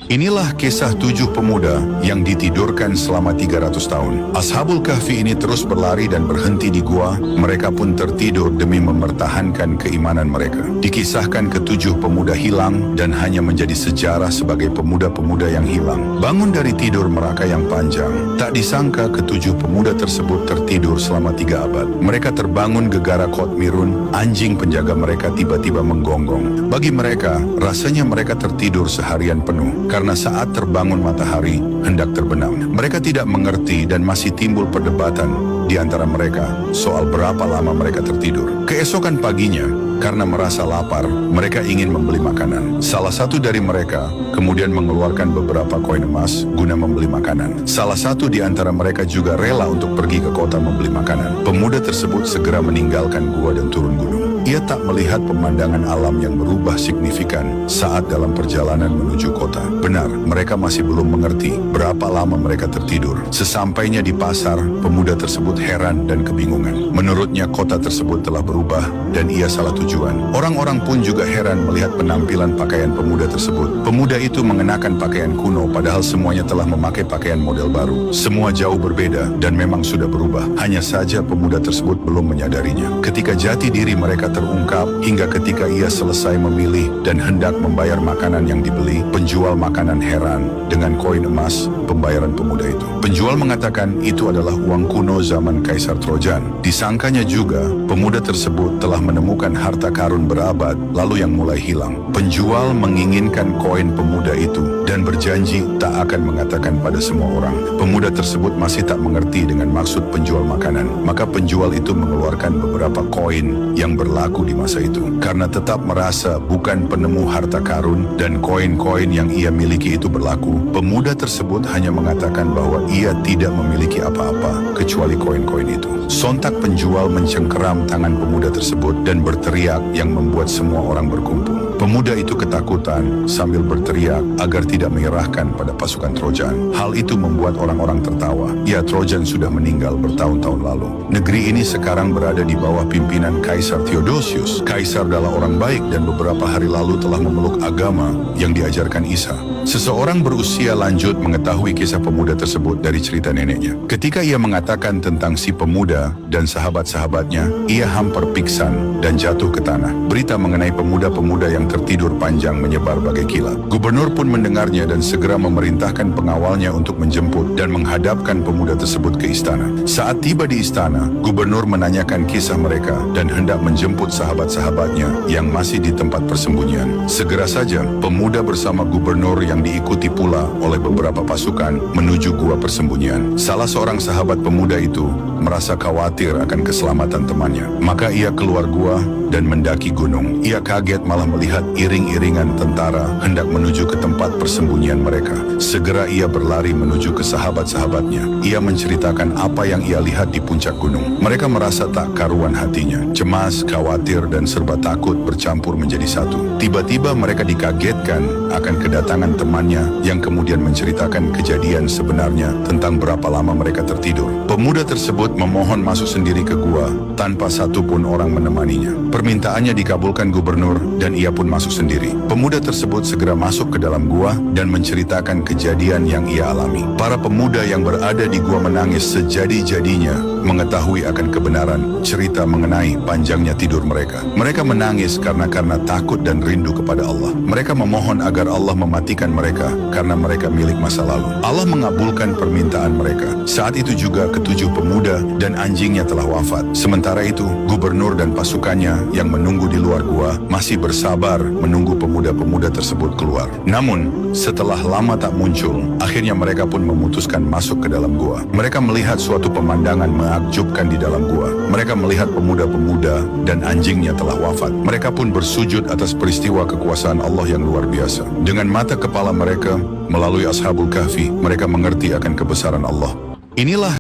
Inilah kisah 7 pemuda yang ditidurkan selama 300 tahun. Ashabul Kahfi ini terus berlari dan berhenti di gua. Mereka pun tertidur demi mempertahankan keimanan mereka. Dikisahkan ke-7 pemuda hilang dan hanya menjadi sejarah sebagai pemuda-pemuda yang hilang. Bangun dari tidur mereka yang panjang. Tak disangka ke-7 pemuda tersebut tertidur selama 3 abad. Mereka terbangun gegara Qotmirun. Anjing penjaga mereka tiba-tiba menggonggong. Bagi mereka, rasanya mereka tertidur seharian penuh. Karena saat terbangun matahari, hendak terbenam. Mereka tidak mengerti dan masih timbul perdebatan di antara mereka soal berapa lama mereka tertidur. Keesokan paginya, karena merasa lapar, mereka ingin membeli makanan. Salah satu dari mereka kemudian mengeluarkan beberapa koin emas guna membeli makanan. Salah satu di antara mereka juga rela untuk pergi ke kota membeli makanan. Pemuda tersebut segera meninggalkan gua dan turun gunung. Ia tak melihat pemandangan alam yang berubah signifikan saat dalam perjalanan menuju kota. Benar, mereka masih belum mengerti berapa lama mereka tertidur. Sesampainya di pasar, pemuda tersebut heran dan kebingungan. Menurutnya kota tersebut telah berubah dan ia salah tujuan. Orang-orang pun juga heran melihat penampilan pakaian pemuda tersebut. Pemuda itu mengenakan pakaian kuno padahal semuanya telah memakai pakaian model baru. Semua jauh berbeda dan memang sudah berubah. Hanya saja pemuda tersebut belum menyadarinya. Ketika jati diri mereka terungkap hingga ketika ia selesai memilih dan hendak membayar makanan yang dibeli, penjual makanan heran dengan koin emas pembayaran pemuda itu. Penjual mengatakan itu adalah uang kuno zaman Kaisar Trojan. Disangkanya juga pemuda tersebut telah menemukan harta karun berabad lalu yang mulai hilang. Penjual menginginkan koin pemuda itu dan berjanji tak akan mengatakan pada semua orang. Pemuda tersebut masih tak mengerti dengan maksud penjual makanan. Maka penjual itu mengeluarkan beberapa koin yang berlaku di masa itu. Karena tetap merasa bukan penemu harta karun dan koin-koin yang ia miliki itu berlaku, pemuda tersebut hanya mengatakan bahwa ia tidak memiliki apa-apa kecuali koin-koin itu. Sontak penjual mencengkeram tangan pemuda tersebut dan berteriak yang membuat semua orang berkumpul. Pemuda itu ketakutan sambil berteriak agar tidak menyerahkan pada pasukan Trojan. Hal itu membuat orang-orang tertawa. Ya, Trojan sudah meninggal bertahun-tahun lalu. Negeri ini sekarang berada di bawah pimpinan Kaisar Theodosius. Kaisar adalah orang baik dan beberapa hari lalu telah memeluk agama yang diajarkan Isa. Seseorang berusia lanjut mengetahui kisah pemuda tersebut dari cerita neneknya. Ketika ia mengatakan tentang si pemuda dan sahabat-sahabatnya, ia hampir pingsan dan jatuh ke tanah. Berita mengenai pemuda-pemuda yang tertidur panjang menyebar bagai kilat. Gubernur pun mendengarnya dan segera memerintahkan pengawalnya untuk menjemput dan menghadapkan pemuda tersebut ke istana. Saat tiba di istana, gubernur menanyakan kisah mereka dan hendak menjemput sahabat-sahabatnya yang masih di tempat persembunyian. Segera saja, pemuda bersama gubernur yang diikuti pula oleh beberapa pasukan menuju gua persembunyian. Salah seorang sahabat pemuda itu merasa khawatir akan keselamatan temannya. Maka ia keluar gua dan mendaki gunung. Ia kaget malah melihat iring-iringan tentara hendak menuju ke tempat persembunyian mereka. Segera ia berlari menuju ke sahabat-sahabatnya. Ia menceritakan apa yang ia lihat di puncak gunung. Mereka merasa tak karuan hatinya. Cemas, khawatir, dan serba takut bercampur menjadi satu. Tiba-tiba mereka dikagetkan akan kedatangan temannya yang kemudian menceritakan kejadian sebenarnya tentang berapa lama mereka tertidur. Pemuda tersebut memohon masuk sendiri ke gua tanpa satupun orang menemaninya. Permintaannya dikabulkan gubernur dan ia pun masuk sendiri. Pemuda tersebut segera masuk ke dalam gua dan menceritakan kejadian yang ia alami. Para pemuda yang berada di gua menangis sejadi-jadinya mengetahui akan kebenaran cerita mengenai panjangnya tidur mereka. Mereka menangis karena takut dan rindu kepada Allah. Mereka memohon agar Allah mematikan mereka karena mereka milik masa lalu. Allah mengabulkan permintaan mereka. Saat itu juga ke-7 pemuda dan anjingnya telah wafat. Sementara itu, gubernur dan pasukannya yang menunggu di luar gua masih bersabar menunggu pemuda-pemuda tersebut keluar. Namun, setelah lama tak muncul, akhirnya mereka pun memutuskan masuk ke dalam gua. Mereka melihat suatu pemandangan menakjubkan di dalam gua. Mereka melihat pemuda-pemuda dan anjingnya telah wafat. Mereka pun bersujud atas peristiwa kekuasaan Allah yang luar biasa. Dengan mata kepala mereka, melalui Ashabul Kahfi, mereka mengerti akan kebesaran Allah. Inilah